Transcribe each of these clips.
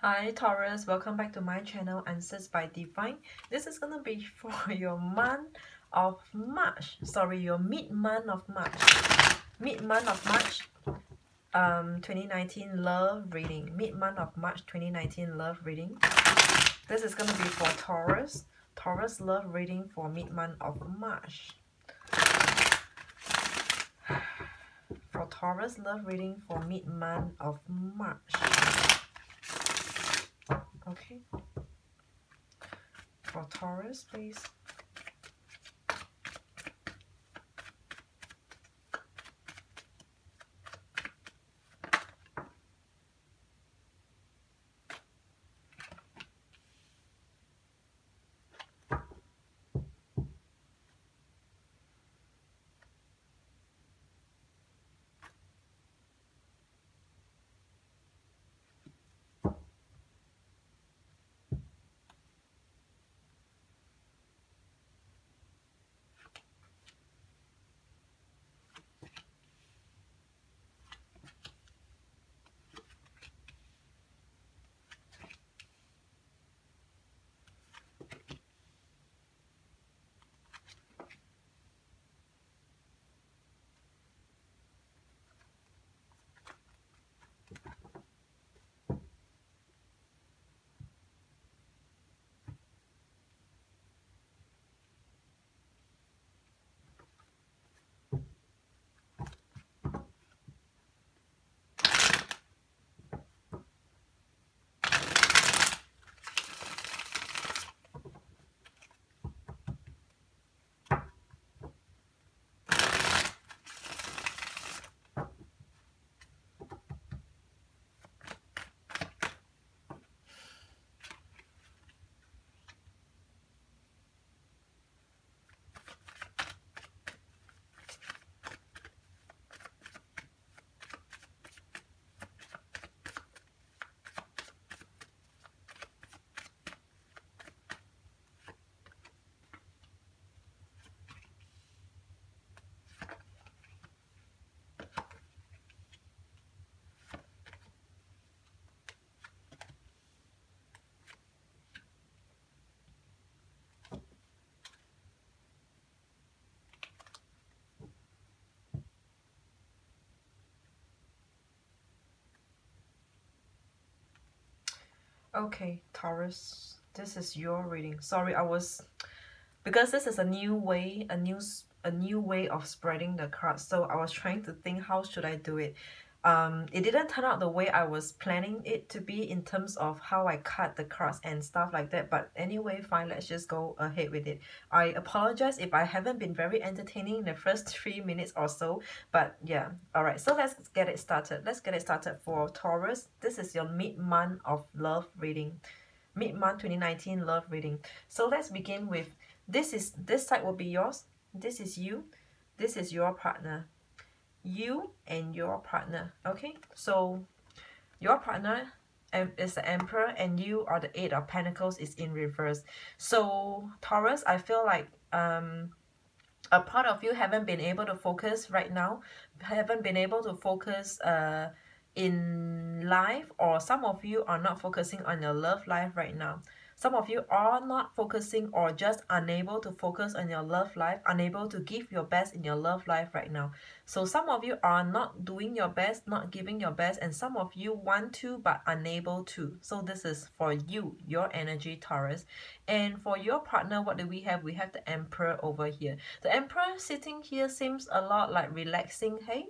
Hi Taurus, welcome back to my channel Answers by Divine. This is gonna be for your month of March. Sorry, your mid-month of March. Mid-month of March 2019 love reading. Mid-month of March 2019 love reading. This is gonna be for Taurus. Taurus love reading for mid-month of March. For Taurus love reading for mid-month of March. Okay. For Taurus, please. Okay, Taurus, this is your reading. Sorry, because this is a new way, a new way of spreading the cards. So I was trying to think how should I do it. It didn't turn out the way I was planning it to be in terms of how I cut the cards and stuff like that. But anyway, fine, let's just go ahead with it. I apologize if I haven't been very entertaining in the first 3 minutes or so. But yeah, all right. So let's get it started. Let's get it started for Taurus. This is your mid-month of love reading. Mid-month 2019 love reading. So let's begin with this side will be yours. This is you. This is your partner. You and your partner. Okay, so your partner is the Emperor and you are the Eight of Pentacles is in reverse. So Taurus, I feel like a part of you haven't been able to focus right now, haven't been able to focus in life, or some of you are not focusing on your love life right now. Some of you are not focusing or just unable to focus on your love life, unable to give your best in your love life right now. So some of you are not doing your best, not giving your best, and some of you want to but unable to. So this is for you, your energy, Taurus. And for your partner, what do we have? We have the Emperor over here. The Emperor sitting here seems a lot like relaxing, hey?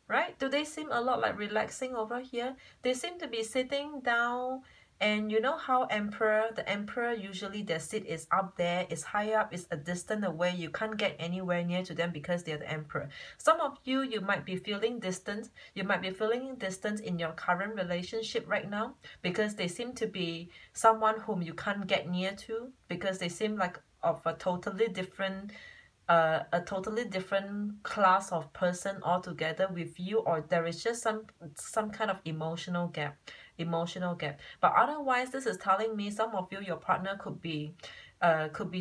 Right? Do they seem a lot like relaxing over here? They seem to be sitting down, and you know how the emperor usually their seat is up there, is high up, is a distant away. You can't get anywhere near to them because they're the emperor. Some of you might be feeling distant. You might be feeling distant in your current relationship right now because they seem to be someone whom you can't get near to because they seem like of a totally different class of person altogether with you, or there is just some kind of emotional gap. But otherwise, this is telling me some of you, your partner could be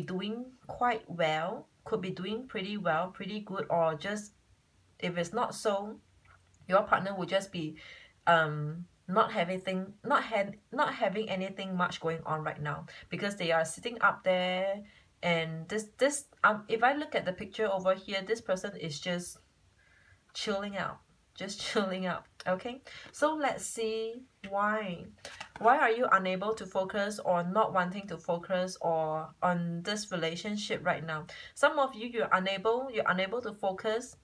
doing quite well, could be doing pretty well, pretty good, or just if it's not so, your partner would just be not having anything much going on right now, because they are sitting up there. And this if I look at the picture over here, this person is just chilling out, just chilling out. Okay, so let's see why are you unable to focus, or not wanting to focus, or on this relationship right now? Some of you, you're unable to focus,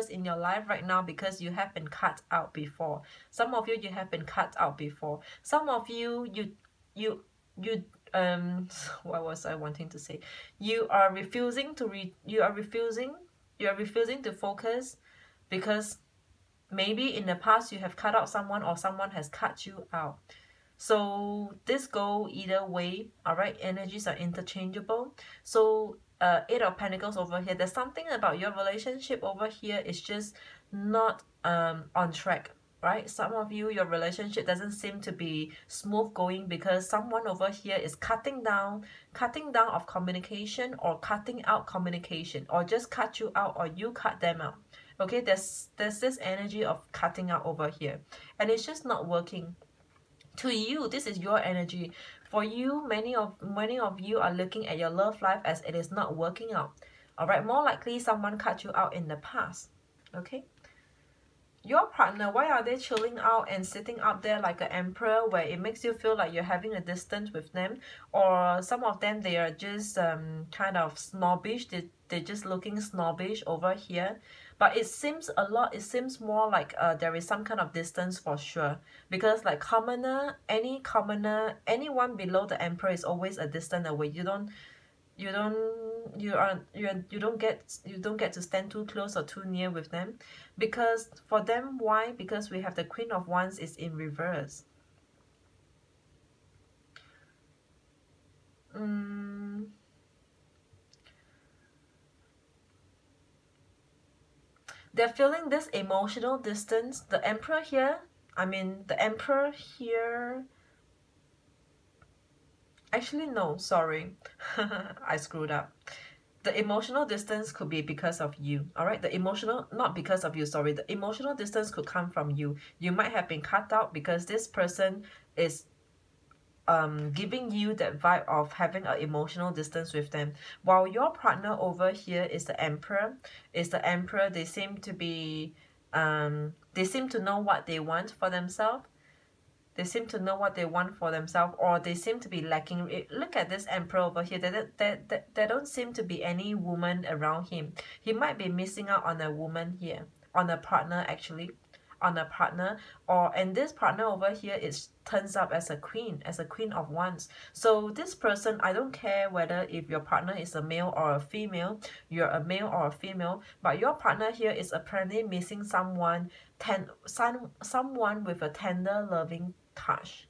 in your life right now, because you have been cut out before. Some of you have been cut out before. Some of you, you what was I wanting to say? You are refusing to focus, because maybe in the past you have cut out someone, or someone has cut you out. So this go either way. All right, energies are interchangeable. So Eight of Pentacles over here, there's something about your relationship over here is just not on track, right? Some of you, your relationship doesn't seem to be smooth going, because someone over here is cutting down of communication, or cutting out communication, or just cut you out, or you cut them out. Okay, there's this energy of cutting out over here, and it's just not working. To you, this is your energy. For you, many of you are looking at your love life as it is not working out. All right, more likely someone cut you out in the past. Okay, your partner, why are they chilling out and sitting up there like an emperor, where it makes you feel like you're having a distance with them? Or some of them, they are just kind of snobbish. They're just looking snobbish over here. But it seems more like there is some kind of distance for sure, because like anyone below the emperor is always a distance away. You don't get to stand too close or too near with them, because for them, why? Because we have the Queen of Wands is in reverse. They're feeling this emotional distance. The emperor here, actually no, sorry. I screwed up. The emotional distance could be because of you. All right, not because of you, sorry. The emotional distance could come from you. You might have been cut out because this person is giving you that vibe of having an emotional distance with them, while your partner over here is the emperor. They seem to be they seem to know what they want for themselves. Or they seem to be lacking. Look at this emperor over here. There don't seem to be any woman around him. He might be missing out on a woman here, on a partner actually, and this partner over here turns up as a queen of wands. So this person, I don't care whether if your partner is a male or a female, you're a male or a female, but your partner here is apparently missing someone with a tender loving touch,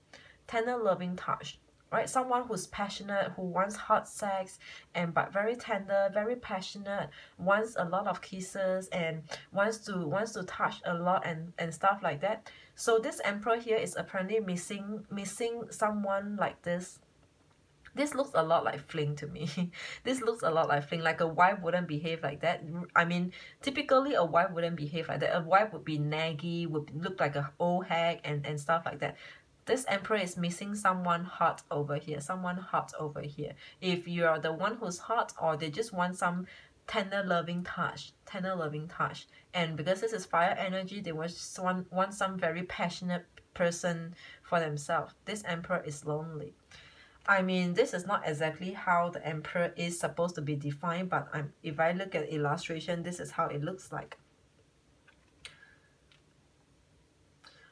right? Someone who's passionate, who wants hot sex, but very tender, very passionate, wants a lot of kisses, and wants to touch a lot, and stuff like that. So this emperor here is apparently missing someone like this. This looks a lot like fling to me. This looks a lot like fling. Like a wife wouldn't behave like that. I mean, typically a wife wouldn't behave like that. A wife would be naggy, would look like a old hag, and stuff like that. This emperor is missing someone hot over here. If you are the one who's hot, or they just want some tender loving touch. And because this is fire energy, they want some very passionate person for themselves. This emperor is lonely. I mean, this is not exactly how the emperor is supposed to be defined, but if I look at illustration, this is how it looks like.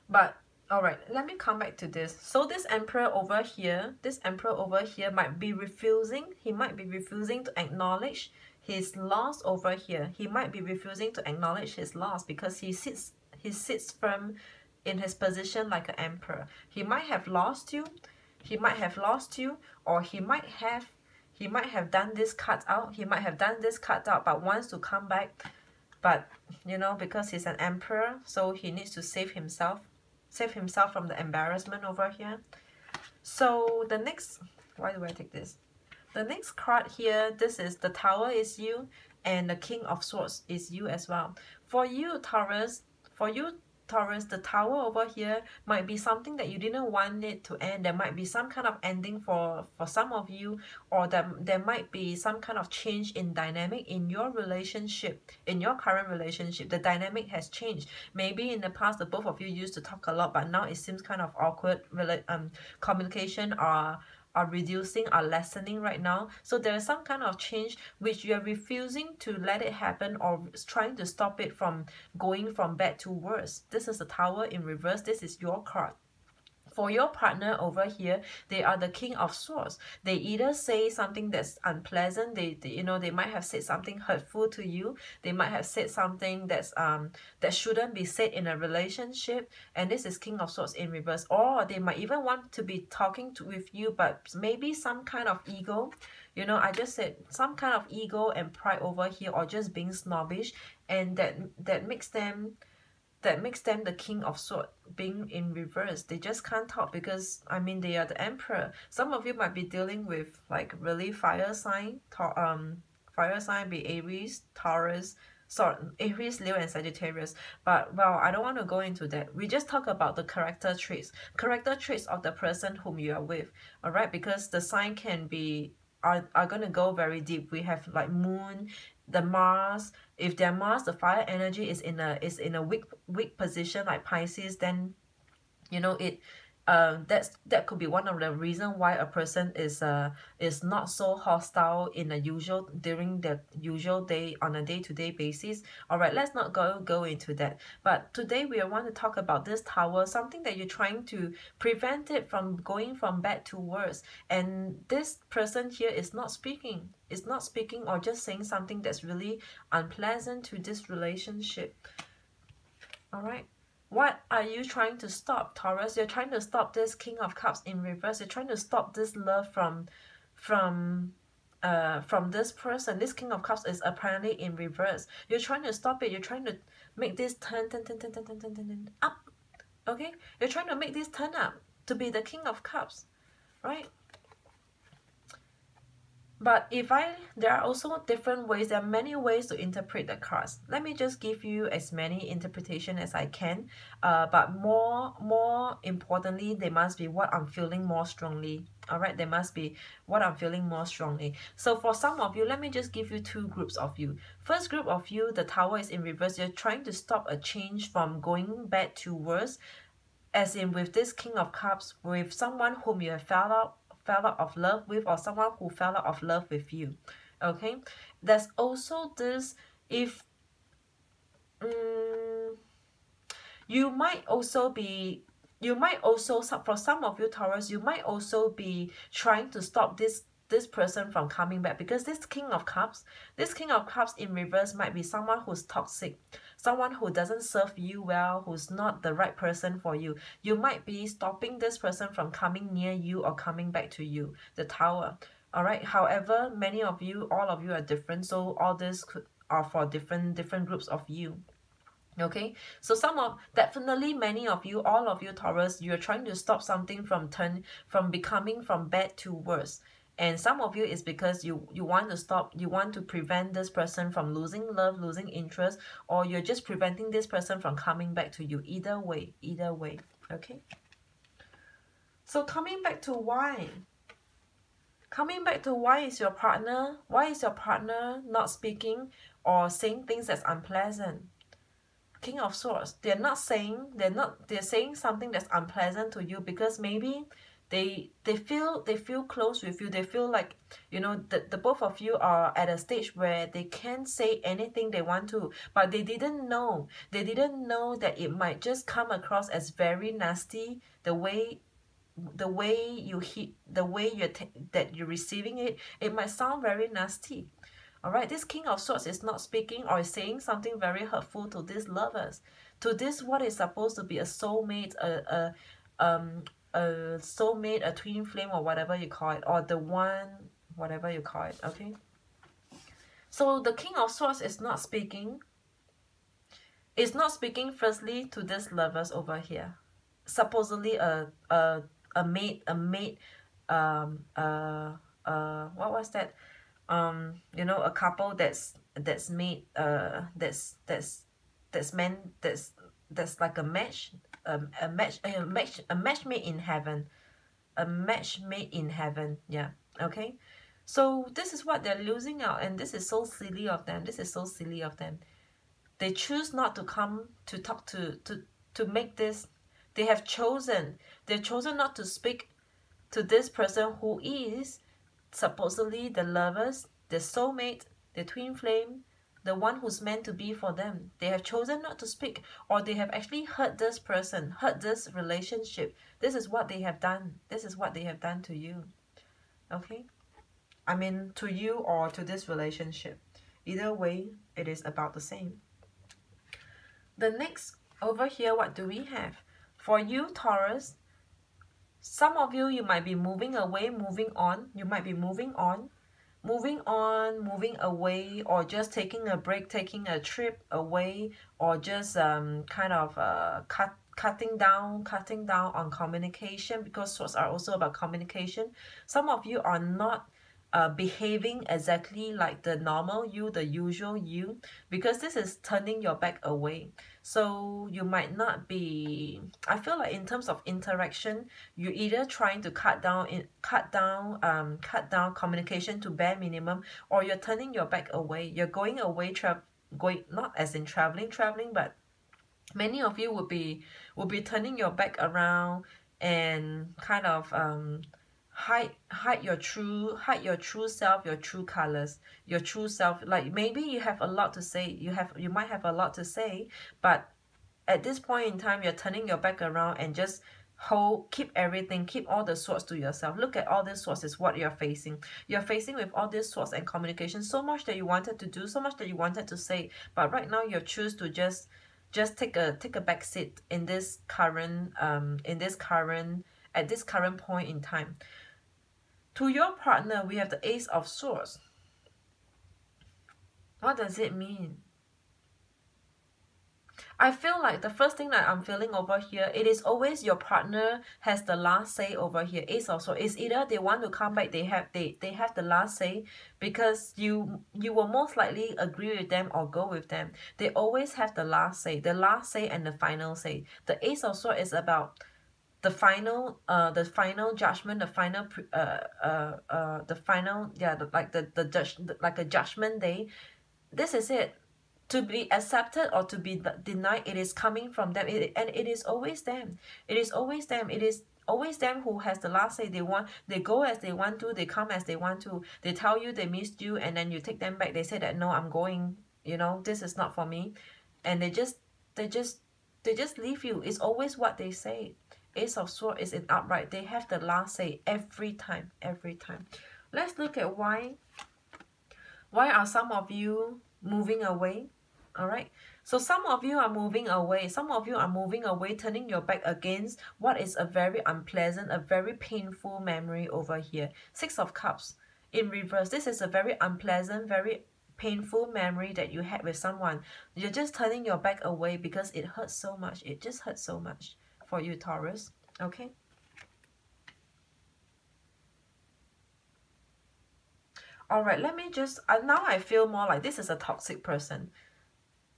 But alright, let me come back to this. So this emperor over here might be refusing. He might be refusing to acknowledge his loss over here. He might be refusing to acknowledge his loss, because he sits firm in his position like an emperor. He might have lost you, or he might have done this cut out, but wants to come back. But you know, because he's an emperor, so he needs to save himself from the embarrassment over here. So the next, why do I take this? The next card here, this is the Tower is you, and the King of Swords is you as well. For you, Taurus, Taurus, the Tower over here might be something that you didn't want it to end. There might be some kind of ending for some of you, or there might be some kind of change in dynamic in your relationship, in your current relationship. The dynamic has changed. Maybe in the past the both of you used to talk a lot, but now it seems kind of awkward. Communication are reducing, are lessening right now. So there is some kind of change which you are refusing to let it happen, or trying to stop it from going from bad to worse. This is the Tower in reverse. This is your card. For your partner over here, they are the King of Swords. They either say something that's unpleasant, they might have said something hurtful to you. They might have said something that shouldn't be said in a relationship, and this is King of Swords in reverse. Or they might even want to be talking with you, but maybe some kind of ego. I just said some kind of ego and pride over here, or just being snobbish, and that makes them the King of Swords being in reverse. They just can't talk because, I mean, they are the Emperor. Some of you might be dealing with like really fire sign, be Aries, Taurus, Aries, Leo, and Sagittarius. But, well, I don't want to go into that. We just talk about the character traits of the person whom you are with, all right? Because the sign can be, are going to go very deep. We have like Moon, the Mars. If their Mars, the fire energy is in a weak position like Pisces, then that could be one of the reason why a person is not so hostile during the usual day, on a day-to-day basis. All right, let's not go into that. But today we want to talk about this Tower, something that you're trying to prevent it from going from bad to worse. And this person here is not speaking. Or just saying something that's really unpleasant to this relationship. All right. What are you trying to stop, Taurus? You're trying to stop this King of Cups in reverse. You're trying to stop this love from this person. This King of Cups is apparently in reverse. You're trying to stop it. You're trying to make this turn up. Okay? You're trying to make this turn up to be the King of Cups, right? But there are also different ways. There are many ways to interpret the cards. Let me just give you as many interpretation as I can. But more importantly, they must be what I'm feeling more strongly. All right, they must be what I'm feeling more strongly. So for some of you, let me just give you two groups of you. First group of you, the Tower is in reverse. You're trying to stop a change from going bad to worse. As in with this King of Cups, with someone whom you have fell out of love with, or someone who fell out of love with you. Okay, there's also this, if you might also, for some of you Taurus, you might also be trying to stop this person from coming back, because this King of Cups in reverse might be someone who's toxic, someone who doesn't serve you well, who's not the right person for you. You might be stopping this person from coming near you or coming back to you, the Tower. All right. However, all of you are different, so all this are for different groups of you. Okay, so definitely many of you, all of you Taurus, you're trying to stop something from becoming from bad to worse. And some of you is because you want to prevent this person from losing love, losing interest, or you're just preventing this person from coming back to you. Either way, okay? So coming back to why is your partner not speaking or saying things that's unpleasant? King of Swords, they're saying something that's unpleasant to you because maybe they feel close with you. They feel like, the both of you are at a stage where they can say anything they want to, but they didn't know that it might just come across as very nasty. The way you're receiving it might sound very nasty. All right, this King of Swords is not speaking or is saying something very hurtful to these lovers, to this what is supposed to be a soulmate, a soulmate, a twin flame, or whatever you call it, or the one, whatever you call it. Okay, so the King of Swords is not speaking. It's not speaking firstly to these lovers over here. Supposedly a mate, what was that? A couple that's that's like a match, a match made in heaven, a match made in heaven. Yeah, okay. So this is what they're losing out, and this is so silly of them. This is so silly of them. They choose not to come to talk to make this. They've chosen not to speak to this person who is supposedly the lovers, the soulmate, the twin flame, the one who's meant to be for them. They have chosen not to speak, or they have actually hurt this person, hurt this relationship. This is what they have done. This is what they have done to you. Okay? I mean, to you or to this relationship. Either way, it is about the same. The next, over here, what do we have? For you, Taurus, some of you, you might be moving away, moving on. You might be moving on, moving away, or just taking a break, taking a trip away, or just kind of cutting down on communication, because swords are also about communication. Some of you are not behaving exactly like the normal you, the usual you, because this is turning your back away. So you might not be, I feel like in terms of interaction, you're either trying to cut down communication to bare minimum, or you're turning your back away. You're going away, going not as in traveling, but many of you will be turning your back around and kind of hide your true self, your true colors, your true self. Like maybe you have a lot to say, you might have a lot to say, but at this point in time you're turning your back around and just keep all the swords to yourself. Look at all these swords is what you're facing with all these swords and communication. So much that you wanted to do, so much that you wanted to say, but right now you choose to just take a back seat in this current at this current point in time. To your partner, we have the Ace of Swords. What does it mean? I feel like the first thing that I'm feeling over here, it is always your partner has the last say over here. Ace of Swords. It's either they want to come back, they have the last say, because you will most likely agree with them or go with them. They always have the last say and the final say. The Ace of Swords is about the final judgment, the final like a judgment day. This is it. To be accepted or to be denied, it is coming from them, and it is always them. It is always them who has the last say. They go as they want to, they come as they want to. They tell you they missed you, and then you take them back. They say that no, I'm going, this is not for me, and they just leave you. It's always what they say. Ace of Swords is in upright. They have the last say every time. Let's look at why are some of you moving away. All right, so some of you are moving away, turning your back against what is a very unpleasant, a very painful memory over here. Six of Cups in reverse. This is a very unpleasant, very painful memory that you had with someone. You're just turning your back away because it hurts so much. It just hurts so much for you, Taurus. Okay. All right, let me just, now I feel more like this is a toxic person.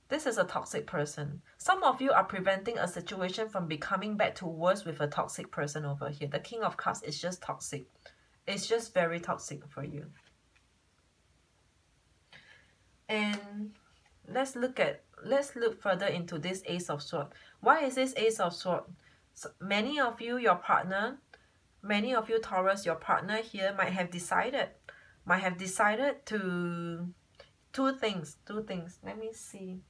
This is a toxic person. Some of you are preventing a situation from becoming bad to worse with a toxic person over here. The King of Cups is just toxic. It's just very toxic for you. And let's look further into this Ace of Swords. Why is this Ace of Swords? So many of you, Taurus, your partner here might have decided to two things. Let me see.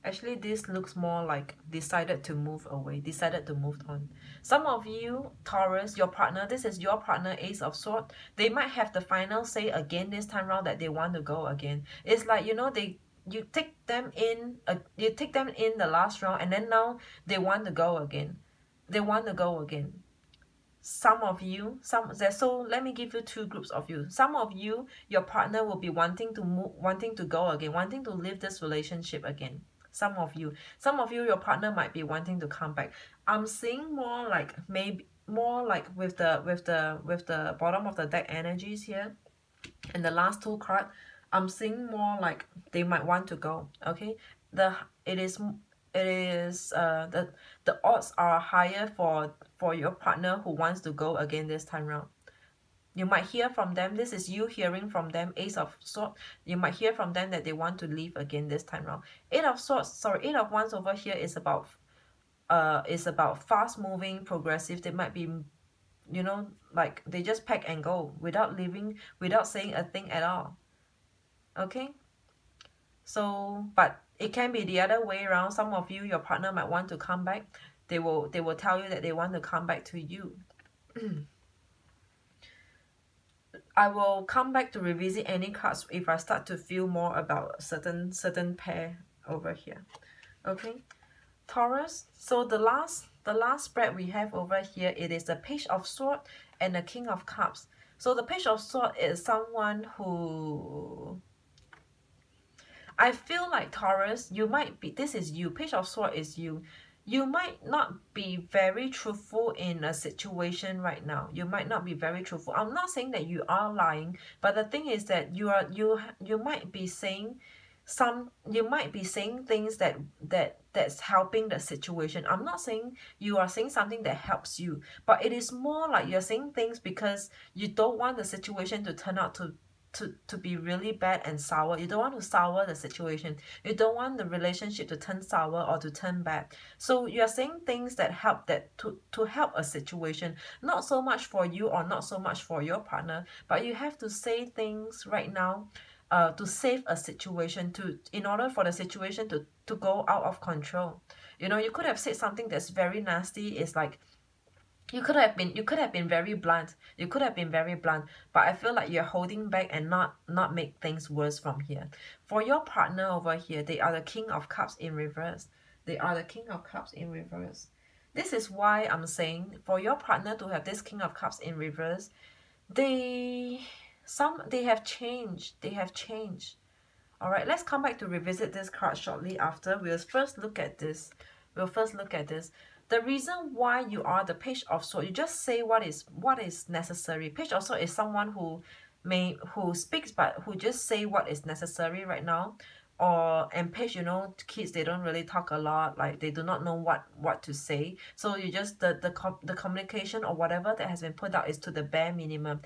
Actually, this looks more like decided to move away, decided to move on. Some of you, Taurus, your partner, this is your partner, Ace of Swords. They might have the final say again this time around that they want to go again. It's like, you take them in the last round, and then now they want to go again. Some of you, so let me give you two groups of you. Some of you, your partner will be wanting to go again, wanting to leave this relationship again. Some of you, your partner might be wanting to come back. I'm seeing more like with the bottom of the deck energies here, and the last two cards, I'm seeing more like they might want to go. Okay, it is the odds are higher for your partner who wants to go again this time round. You might hear from them. This is you hearing from them. Ace of Swords. You might hear from them that they want to leave again this time round. Eight of Swords. Sorry, Eight of Wands over here is about fast moving, progressive. They might be, you know, like they just pack and go without leaving, without saying a thing at all. Okay. So, but it can be the other way around. Some of you, your partner might want to come back. They will tell you that they want to come back to you. I will come back to revisit any cards if I start to feel more about certain pair over here. Okay, Taurus. So the last spread we have over here, it is the Page of Swords and the King of Cups. So the Page of Swords is someone who, I feel like, Taurus, you might be, this is you, Page of Swords is you. You might not be very truthful in a situation right now. You might not be very truthful. I'm not saying that you are lying, but the thing is that you might be saying things that's helping the situation. I'm not saying you are saying something that helps you, but it is more like you're saying things because you don't want the situation to turn out to be really bad and sour. You don't want to sour the situation. You don't want the relationship to turn sour or to turn bad. So you're saying things that help to help a situation, not so much for you or not so much for your partner, but you have to say things right now to save a situation, in order for the situation to go out of control. You know, you could have said something that's very nasty. It's like, you could have been very blunt. You could have been very blunt, but I feel like you're holding back and not make things worse from here. For your partner over here, they are the King of Cups in reverse. They are the King of Cups in reverse. This is why I'm saying for your partner to have this King of Cups in reverse, they have changed. They have changed. All right, let's come back to revisit this card shortly after. We'll first look at this. The reason why you are the Page of Swords, you just say what is necessary. Page of Swords is someone who speaks, but who just say what is necessary right now. And Page, you know, kids, they don't really talk a lot. Like, they do not know what to say. So you just the communication or whatever that has been put out is to the bare minimum.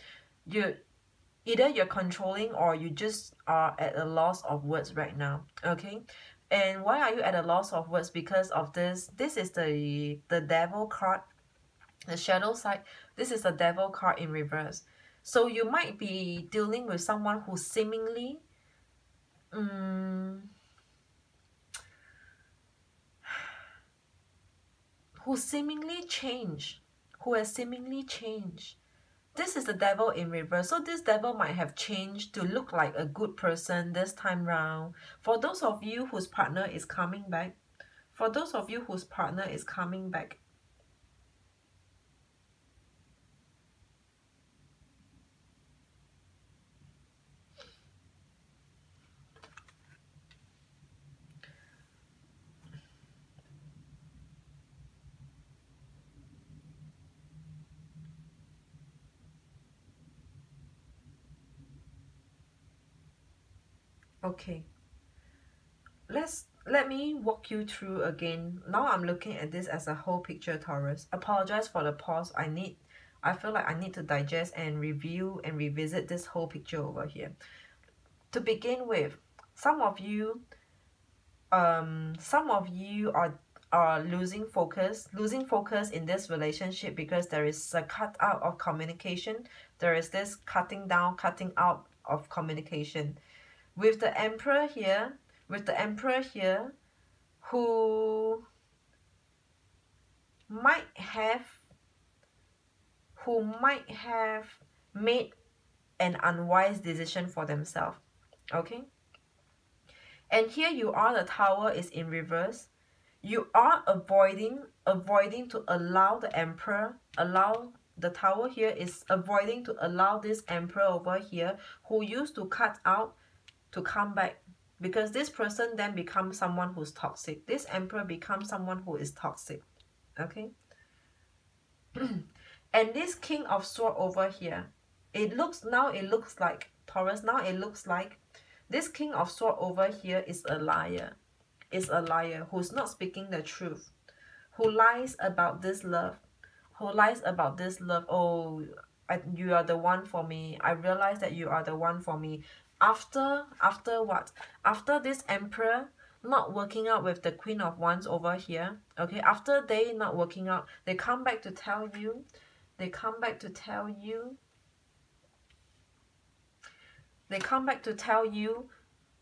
Either you're controlling or you just are at a loss of words right now. Okay. And why are you at a loss of words? Because of this. This is the Devil card, the shadow side. This is the Devil card in reverse. So you might be dealing with someone who seemingly changed. Who has seemingly changed. This is the Devil in reverse. So this Devil might have changed to look like a good person this time round. For those of you whose partner is coming back. Okay, let me walk you through again. Now I'm looking at this as a whole picture, Taurus. Apologize for the pause. I feel like I need to digest and review and revisit this whole picture over here. To begin with, some of you are losing focus in this relationship because there is a cut out of communication. There is this cutting out of communication. With the Emperor here, who might have made an unwise decision for themselves. Okay? And here you are, the Tower is in reverse. You are avoiding to allow the Emperor, the Tower here is avoiding to allow this Emperor over here who used to cut out to come back, because this person then becomes someone who's toxic. This Emperor becomes someone who is toxic. Okay. And this King of Swords over here, it looks like, Taurus, now it looks like This King of Swords over here is a liar. Is a liar who's not speaking the truth, who lies about this love, who lies about this love. Oh, you are the one for me. I realize that you are the one for me. After what? After this Emperor not working out with the Queen of Wands over here, okay, after they not working out, they come back to tell you, they come back to tell you,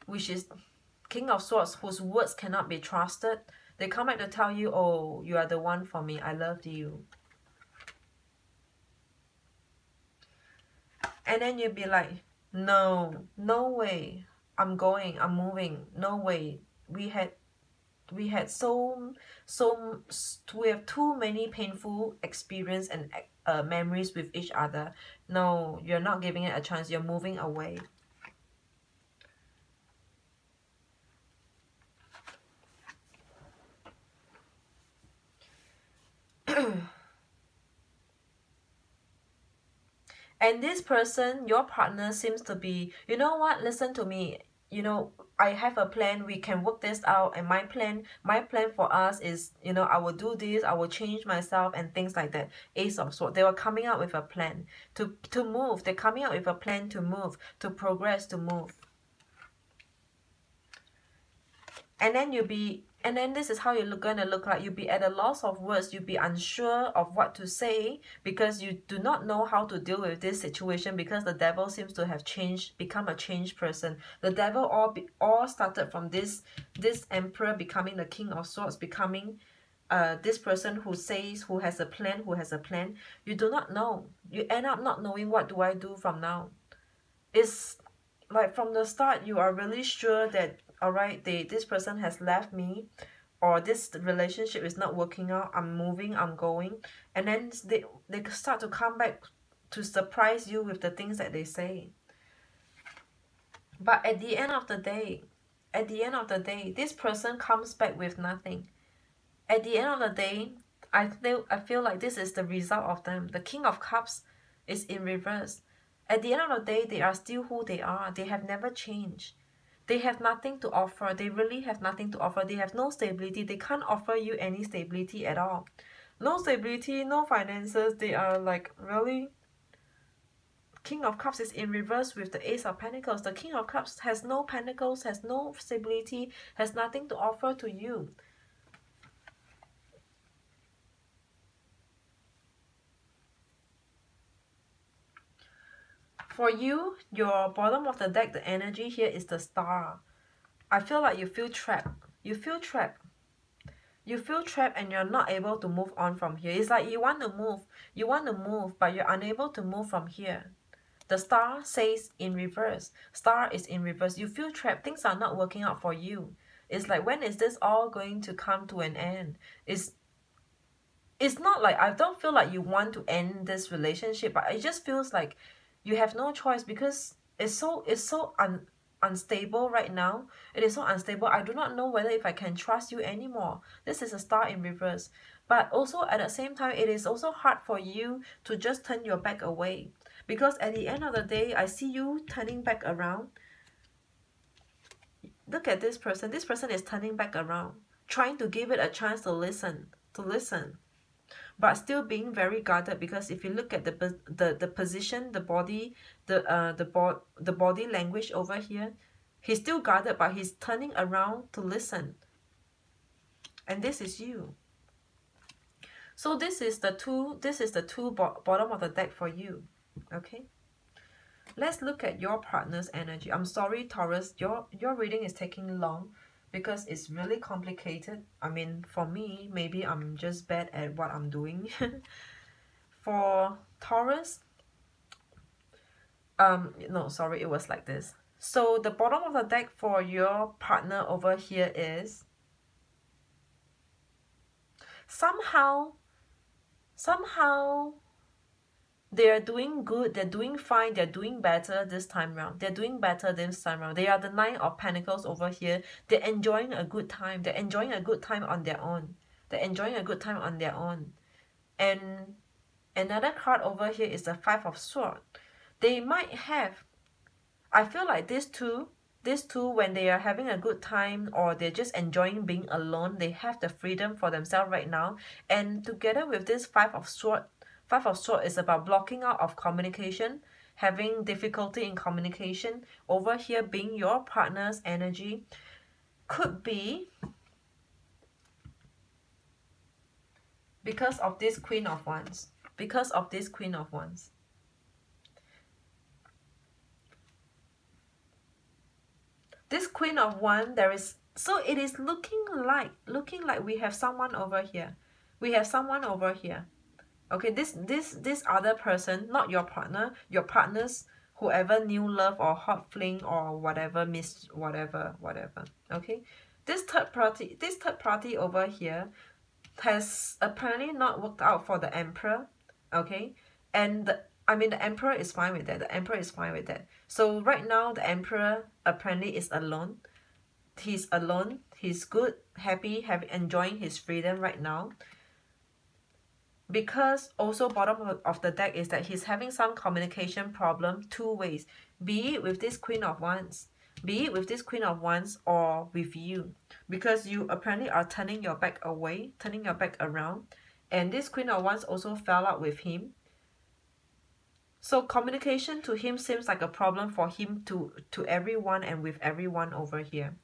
which is King of Swords, whose words cannot be trusted. They come back to tell you, oh, you are the one for me. I loved you. And then you'll be like, no, no way. I'm going, I'm moving. No way. We have too many painful experience and memories with each other. No, you're not giving it a chance. You're moving away. And this person, your partner, seems to be, you know what, listen to me, you know, I have a plan, we can work this out, and my plan for us is, you know, I will do this, I will change myself and things like that. Ace of Swords, they were coming out with a plan to move. They're coming out with a plan to move, to progress, to move. And then this is how you're going to look like. You'll be at a loss of words. You'll be unsure of what to say because you do not know how to deal with this situation, because the devil seems to have become a changed person. The devil all started from this Emperor becoming the King of Swords, becoming this person who says, who has a plan. You do not know. You end up not knowing, what do I do from now? It's like from the start you are really sure that, all right, this person has left me, or this relationship is not working out, I'm moving, I'm going, and then they start to come back to surprise you with the things that they say. But at the end of the day, this person comes back with nothing. At the end of the day, I feel like this is the result of them. The King of Cups is in reverse. At the end of the day, they are still who they are. They have never changed. They have nothing to offer. They really have nothing to offer. They have no stability. They can't offer you any stability at all. No stability, no finances. They are like, really? King of Cups is in reverse with the Ace of Pentacles. The King of Cups has no pentacles, has no stability, has nothing to offer to you. For you, your bottom of the deck, the energy here is the Star. I feel like you feel trapped. You feel trapped. You feel trapped and you're not able to move on from here. It's like you want to move, but you're unable to move from here. The Star says in reverse. Star is in reverse. You feel trapped. Things are not working out for you. It's like, when is this all going to come to an end? It's not like, I don't feel like you want to end this relationship, but it just feels like you have no choice, because it's so unstable right now. It is so unstable. I do not know whether if I can trust you anymore. This is a Star in reverse. But also at the same time, it is also hard for you to just turn your back away, because at the end of the day, I see you turning back around. Look at this person. This person is turning back around, trying to give it a chance to listen. But still being very guarded, because if you look at the position, the body, the body language over here, he's still guarded, but he's turning around to listen. And this is you. So this is the two bottom of the deck for you. Okay, let's look at your partner's energy. I'm sorry, Taurus, your reading is taking long, because it's really complicated. I mean, for me, maybe I'm just bad at what I'm doing. For Taurus, no, sorry, it was like this. So the bottom of the deck for your partner over here is, somehow they're doing good, they're doing fine, they're doing better this time around. They're doing better this time around. They are the Nine of Pentacles over here. They're enjoying a good time. They're enjoying a good time on their own. They're enjoying a good time on their own. And another card over here is the Five of Swords. They might have, I feel like these two these two, when they are having a good time or they're just enjoying being alone, they have the freedom for themselves right now. And together with this Five of Swords is about blocking out of communication, having difficulty in communication. Over here being your partner's energy could be because of this Queen of Wands. Because of this Queen of Wands. This Queen of Wands, there is, so it is looking like we have someone over here. We have someone over here. Okay, this other person, not your partner, your partner's whoever new love or hot fling or whatever, whatever. Okay, this third party over here has apparently not worked out for the Emperor. Okay, and the Emperor is fine with that. The Emperor is fine with that. So right now, the Emperor apparently is alone. He's alone. He's good, happy, enjoying his freedom right now. Because also bottom of the deck is that he's having some communication problem two ways. Be it with this Queen of Wands. Be it with this Queen of Wands or with you. Because you apparently are turning your back away, turning your back around. And this Queen of Wands also fell out with him. So communication to him seems like a problem for him to everyone and with everyone over here.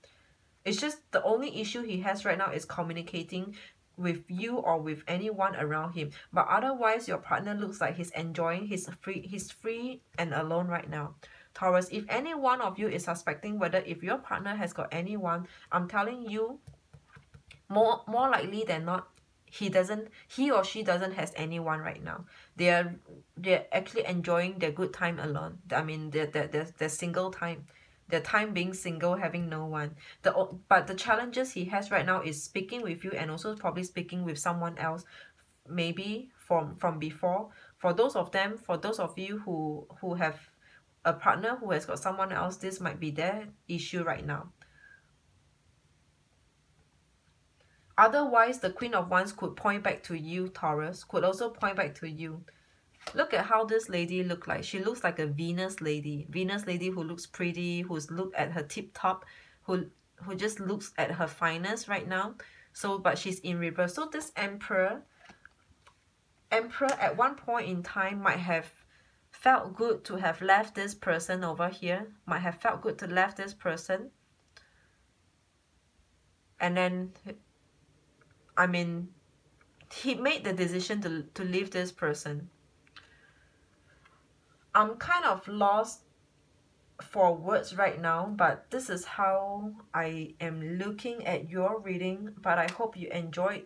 It's just the only issue he has right now is communicating with you or with anyone around him. But otherwise, your partner looks like he's enjoying, he's free and alone right now. Taurus, if any one of you is suspecting whether if your partner has got anyone, I'm telling you, more likely than not, he or she doesn't has anyone right now. They're actually enjoying their good time alone. I mean, their single time. Their time being single, having no one. But the challenges he has right now is speaking with you and also probably speaking with someone else, maybe from before. For those of you who have a partner who has got someone else, this might be their issue right now. Otherwise, the Queen of Wands could point back to you, Taurus, could also point back to you. Look at how this lady look like. She looks like a Venus lady. Venus lady who looks pretty, who's looked at her tip top, who just looks at her finest right now. So, but she's in reverse. So this Emperor at one point in time might have felt good to have left this person over here. Might have felt good to left this person. And then, I mean, he made the decision to leave this person. I'm kind of lost for words right now, but this is how I am looking at your reading. But I hope you enjoyed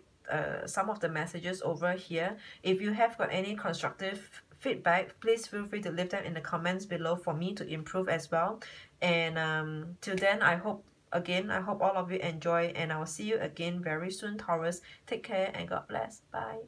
some of the messages over here. If you have got any constructive feedback, please feel free to leave them in the comments below for me to improve as well. And till then, I hope all of you enjoy, and I'll see you again very soon, Taurus. Take care and God bless. Bye.